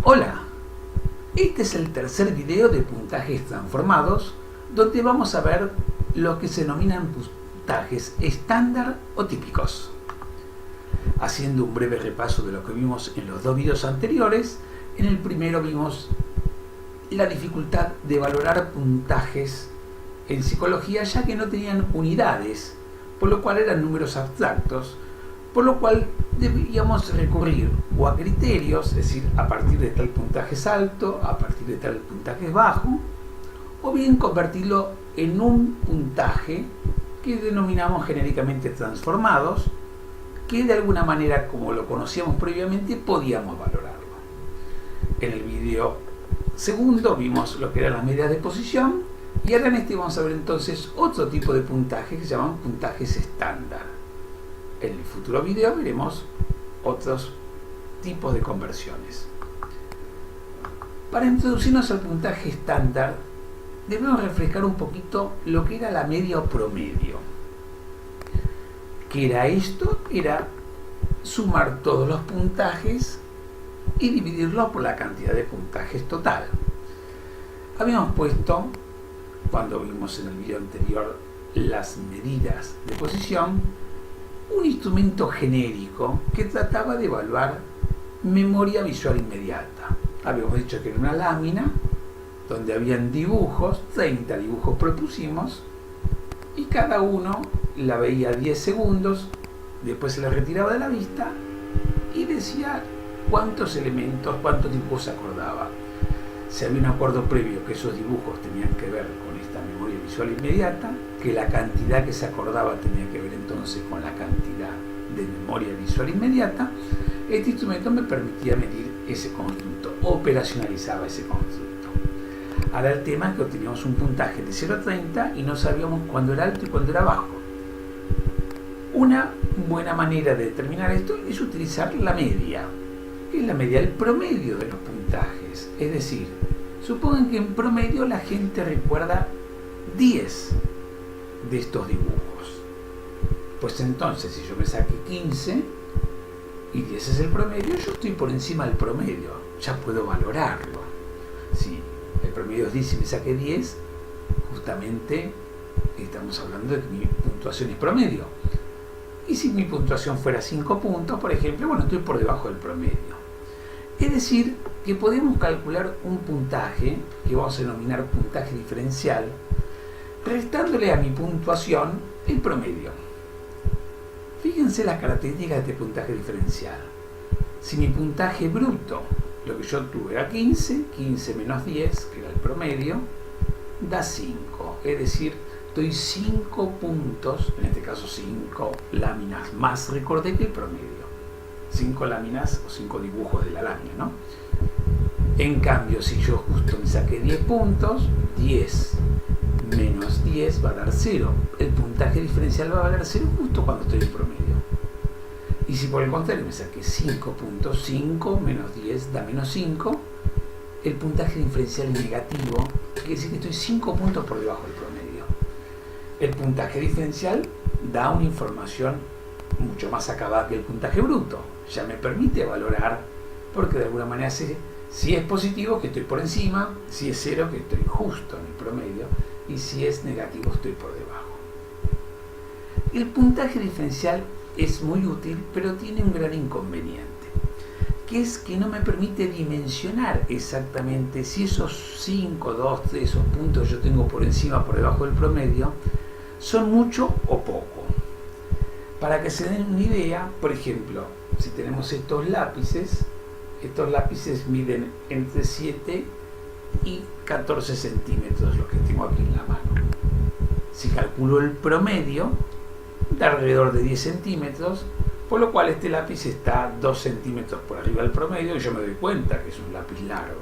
Hola, este es el tercer video de puntajes transformados, donde vamos a ver lo que se denominan puntajes estándar o típicos. Haciendo un breve repaso de lo que vimos en los dos videos anteriores, en el primero vimos la dificultad de valorar puntajes en psicología, ya que no tenían unidades, por lo cual eran números abstractos, por lo cual debíamos recurrir o a criterios, es decir, a partir de tal puntaje es alto, a partir de tal puntaje es bajo, o bien convertirlo en un puntaje que denominamos genéricamente transformados, que de alguna manera, como lo conocíamos previamente, podíamos valorarlo. En el video segundo vimos lo que eran las medidas de posición, y ahora en este vamos a ver entonces otro tipo de puntajes que se llaman puntajes estándar. En el futuro video veremos otros tipos de conversiones. Para introducirnos al puntaje estándar, debemos refrescar un poquito lo que era la media o promedio. ¿Qué era esto? Era sumar todos los puntajes y dividirlos por la cantidad de puntajes total. Habíamos puesto, cuando vimos en el video anterior las medidas de posición, un instrumento genérico que trataba de evaluar memoria visual inmediata. Habíamos dicho que era una lámina donde habían dibujos, 30 dibujos propusimos, y cada uno la veía 10 segundos, después se la retiraba de la vista y decía cuántos elementos, cuántos dibujos se acordaba. Si había un acuerdo previo que esos dibujos tenían que ver con esta memoria visual inmediata, que la cantidad que se acordaba tenía que ver entonces con la cantidad de memoria visual inmediata, este instrumento me permitía medir ese constructo, operacionalizaba ese constructo. Ahora el tema es que obteníamos un puntaje de 0 a 30 y no sabíamos cuándo era alto y cuándo era bajo. Una buena manera de determinar esto es utilizar la media, que es la media, el promedio de los puntajes. Es decir, supongan que en promedio la gente recuerda 10 de estos dibujos. Pues entonces, si yo me saqué 15 y 10 es el promedio, yo estoy por encima del promedio, ya puedo valorarlo. Si el promedio es 10 y me saqué 10, justamente estamos hablando de que mi puntuación es promedio. Y si mi puntuación fuera 5 puntos, por ejemplo, bueno, estoy por debajo del promedio. Es decir, que podemos calcular un puntaje, que vamos a denominar puntaje diferencial, restándole a mi puntuación el promedio. Fíjense las características de este puntaje diferencial. Si mi puntaje bruto, lo que yo tuve era 15, 15 menos 10, que era el promedio, da 5. Es decir, doy 5 puntos, en este caso 5 láminas más recordé que el promedio. 5 láminas o 5 dibujos de la lámina, ¿no? En cambio, si yo justo me saqué 10 puntos, 10 menos 10 va a dar 0. El puntaje diferencial va a valer 0 justo cuando estoy en promedio. Y si por el contrario me saqué 5 puntos, 5 menos 10 da menos 5, el puntaje diferencial es negativo, quiere decir que estoy 5 puntos por debajo del promedio. El puntaje diferencial da una información mucho más acabada que el puntaje bruto. Ya me permite valorar, porque de alguna manera sé si es positivo que estoy por encima, si es 0 que estoy justo en el promedio, y si es negativo estoy por debajo. El puntaje diferencial es muy útil, pero tiene un gran inconveniente, que es que no me permite dimensionar exactamente si esos 5, 2, 3 esos puntos que yo tengo por encima, por debajo del promedio, son mucho o poco. Para que se den una idea, por ejemplo, si tenemos estos lápices miden entre 7 y 14 centímetros los que tengo aquí en la mano. Si calculo el promedio, da alrededor de 10 centímetros, por lo cual este lápiz está 2 centímetros por arriba del promedio y yo me doy cuenta que es un lápiz largo.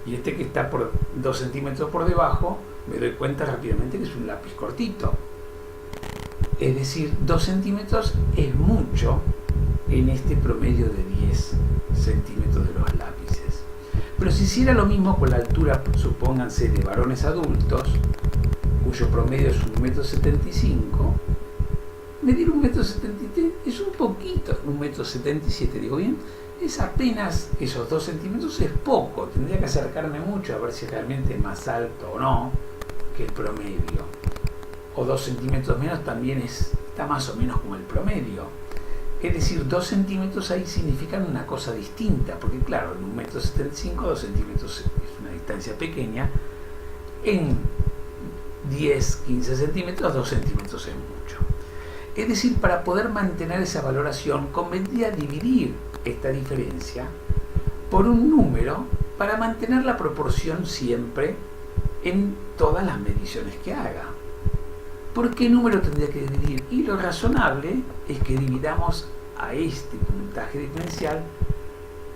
Y este que está por 2 centímetros por debajo, me doy cuenta rápidamente que es un lápiz cortito. Es decir, 2 centímetros es mucho en este promedio de 10 centímetros de los lápices. Pero si hiciera lo mismo con la altura, supónganse, de varones adultos, cuyo promedio es 1,75 m, medir 1,73 m es un poquito, 1,77 m, digo bien, es apenas esos 2 centímetros, es poco. Tendría que acercarme mucho a ver si realmente es más alto o no que el promedio. O 2 centímetros menos también está más o menos como el promedio. Es decir, 2 centímetros ahí significan una cosa distinta, porque claro, en 1,75 m 2 centímetros es una distancia pequeña. En 10, 15 centímetros, 2 centímetros es mucho. Es decir, para poder mantener esa valoración, convendría dividir esta diferencia por un número para mantener la proporción siempre en todas las mediciones que haga. ¿Por qué número tendría que dividir? Y lo razonable es que dividamos a este puntaje diferencial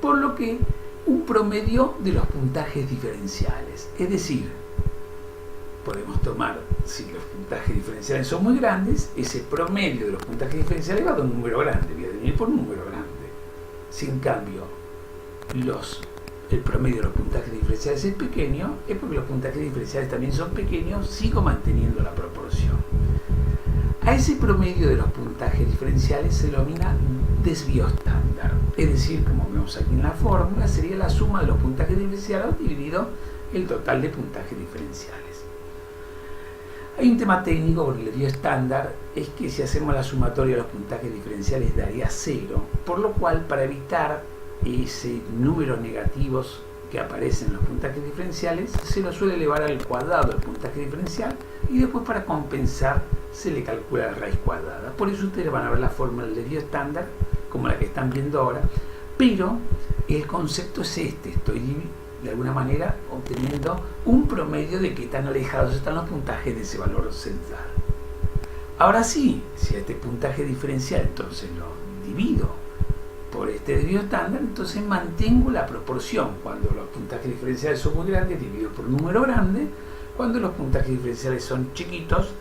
por lo que un promedio de los puntajes diferenciales. Es decir, podemos tomar, si los puntajes diferenciales son muy grandes, ese promedio de los puntajes diferenciales va a dar un número grande, voy a dividir por un número grande. Si en cambio el promedio de los puntajes diferenciales es pequeño, es porque los puntajes diferenciales también son pequeños, sigo manteniendo la proporción. A ese promedio de los puntajes diferenciales se lo denomina desvío estándar. Es decir, como vemos aquí en la fórmula, sería la suma de los puntajes diferenciales dividido el total de puntajes diferenciales. Hay un tema técnico con el desvío estándar, es que si hacemos la sumatoria de los puntajes diferenciales daría 0, por lo cual para evitar ese números negativos que aparecen en los puntajes diferenciales, se lo suele elevar al cuadrado del puntaje diferencial y después para compensar se le calcula la raíz cuadrada. Por eso ustedes van a ver la fórmula del desvío estándar como la que están viendo ahora, pero el concepto es este: estoy de alguna manera obteniendo un promedio de qué tan alejados están los puntajes de ese valor central. Ahora sí, si a este puntaje diferencial entonces lo divido por este desvío estándar, entonces mantengo la proporción. Cuando los puntajes diferenciales son muy grandes, divido por un número grande. Cuando los puntajes diferenciales son chiquitos,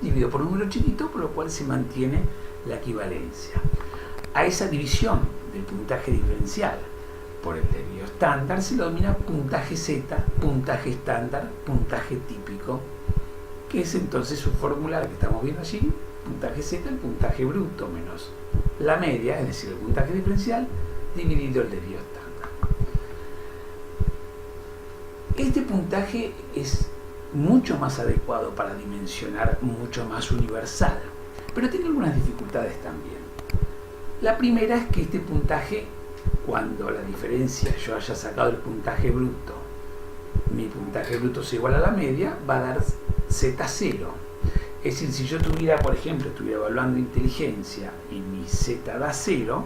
divido por un número chiquito, por lo cual se mantiene la equivalencia. A esa división del puntaje diferencial por el desvío estándar se lo denomina puntaje Z, puntaje estándar, puntaje típico, que es entonces su fórmula que estamos viendo allí: puntaje Z, el puntaje bruto menos la media, es decir, el puntaje diferencial, dividido el desvío estándar. Este puntaje es mucho más adecuado para dimensionar, mucho más universal, pero tiene algunas dificultades también. La primera es que este puntaje, cuando la diferencia yo haya sacado el puntaje bruto, mi puntaje bruto es igual a la media, va a dar Z0. Es decir, si yo tuviera, por ejemplo, estuviera evaluando inteligencia y mi Z da 0,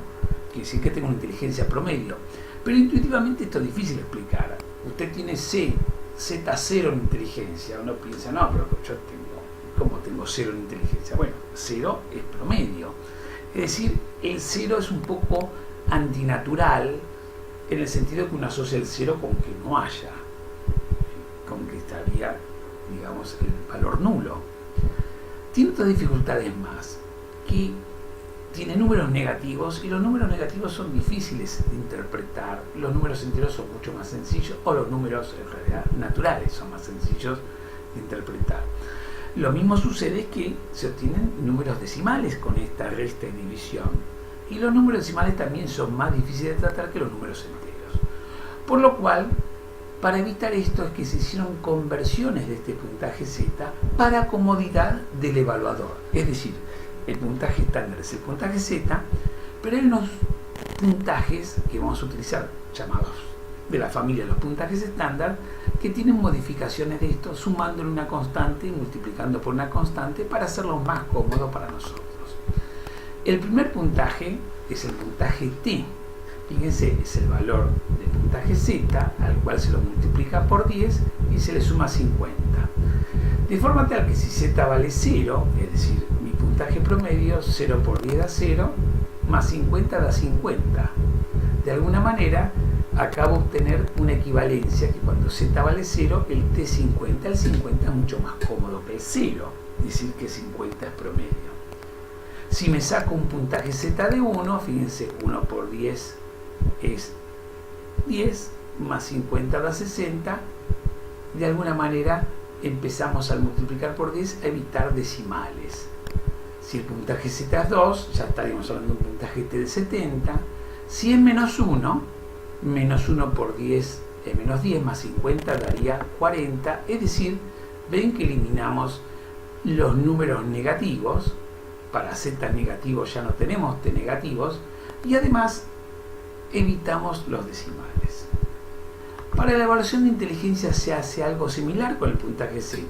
quiere decir que tengo una inteligencia promedio. Pero intuitivamente esto es difícil de explicar. Usted tiene Z0 en inteligencia. Uno piensa, no, pero yo ¿cómo tengo 0 en inteligencia? Bueno, 0 es promedio. Es decir, el 0 es un poco antinatural en el sentido que uno asocia el 0 con que no haya, con que estaría, digamos, el valor nulo. Tiene otras dificultades más, que tiene números negativos, y los números negativos son difíciles de interpretar. Los números enteros son mucho más sencillos, o los números en realidad naturales son más sencillos de interpretar. Lo mismo sucede que se obtienen números decimales con esta resta y división, y los números decimales también son más difíciles de tratar que los números enteros. Por lo cual, para evitar esto es que se hicieron conversiones de este puntaje Z para comodidad del evaluador. Es decir, el puntaje estándar es el puntaje Z, pero hay unos puntajes que vamos a utilizar, llamados de la familia de los puntajes estándar, que tienen modificaciones de esto, sumándole una constante y multiplicando por una constante para hacerlo más cómodo para nosotros. El primer puntaje es el puntaje T. Fíjense, es el valor del puntaje Z, al cual se lo multiplica por 10 y se le suma 50. De forma tal que si Z vale 0, es decir, mi puntaje promedio, 0 por 10 da 0, más 50 da 50. De alguna manera, acabo de obtener una equivalencia que cuando Z vale 0, el T50, el 50 es mucho más cómodo que el 0, es decir, que 50 es promedio. Si me saco un puntaje Z de 1, fíjense, 1 por 10 es 10, más 50 da 60. De alguna manera empezamos al multiplicar por 10 a evitar decimales. Si el puntaje Z es 2, ya estaríamos hablando de un puntaje T de 70. Si es menos 1 por 10, menos 10 más 50 daría 40, es decir, ven que eliminamos los números negativos. Para z negativos ya no tenemos t negativos, y además evitamos los decimales. Para la evaluación de inteligencia se hace algo similar con el puntaje z.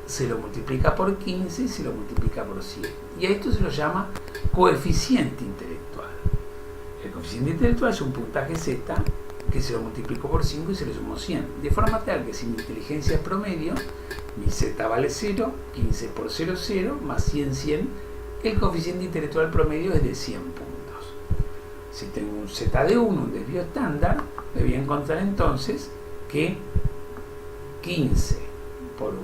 Se lo multiplica por 15 y se lo multiplica por 100. Y a esto se lo llama coeficiente intelectual. El coeficiente intelectual es un puntaje z que se lo multiplico por 5 y se le sumo 100. De forma tal que si mi inteligencia es promedio, mi z vale 0, 15 por 0, 0, más 100, 100, el coeficiente intelectual promedio es de 100 puntos. Si tengo un z de 1, un desvío estándar, me voy a encontrar entonces que 15 por 1,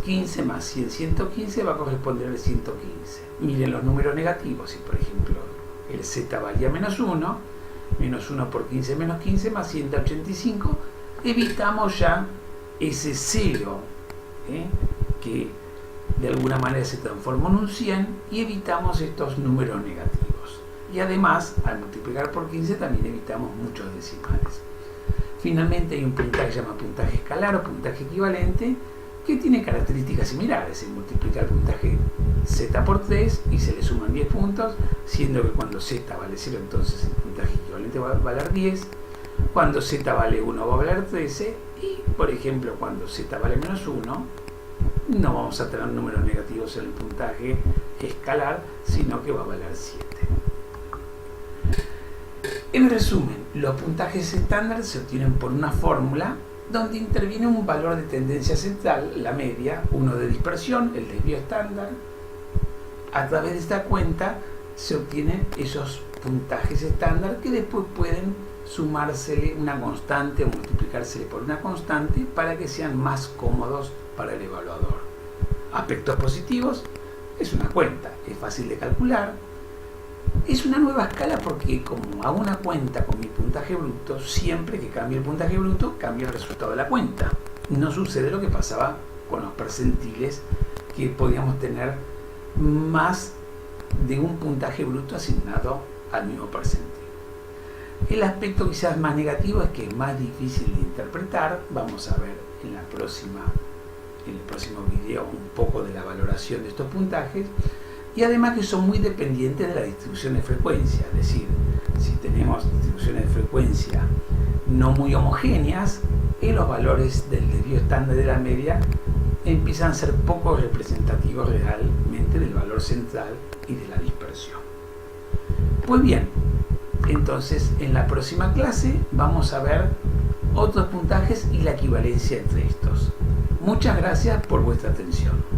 15 más 100, 115 va a corresponder al 115. Miren los números negativos. Si por ejemplo el z valía menos 1, menos 1 por 15 menos 15 más 185, evitamos ya ese 0, que de alguna manera se transforma en un 100, y evitamos estos números negativos. Y además, al multiplicar por 15 también evitamos muchos decimales. Finalmente hay un puntaje que se llama puntaje escalar o puntaje equivalente, que tiene características similares. Se multiplica el puntaje z por 3 y se le suman 10 puntos, siendo que cuando z vale 0, entonces el puntaje equivalente va a valer 10. Cuando z vale 1 va a valer 13. Y, por ejemplo, cuando z vale menos 1, no vamos a tener números negativos en el puntaje escalar, sino que va a valer 7. En resumen, los puntajes estándar se obtienen por una fórmula donde interviene un valor de tendencia central, la media, uno de dispersión, el desvío estándar. A través de esta cuenta se obtienen esos puntajes estándar que después pueden sumársele una constante o multiplicársele por una constante para que sean más cómodos para el evaluador. Aspectos positivos: es una cuenta, es fácil de calcular. Es una nueva escala porque como hago una cuenta con mi puntaje bruto, siempre que cambie el puntaje bruto, cambia el resultado de la cuenta. No sucede lo que pasaba con los percentiles, que podíamos tener más de un puntaje bruto asignado al mismo percentil. El aspecto quizás más negativo es que es más difícil de interpretar. Vamos a ver en el próximo video un poco de la valoración de estos puntajes. Y además que son muy dependientes de la distribución de frecuencia, es decir, si tenemos distribuciones de frecuencia no muy homogéneas, los valores del desvío estándar de la media empiezan a ser poco representativos realmente del valor central y de la dispersión. Pues bien, entonces en la próxima clase vamos a ver otros puntajes y la equivalencia entre estos. Muchas gracias por vuestra atención.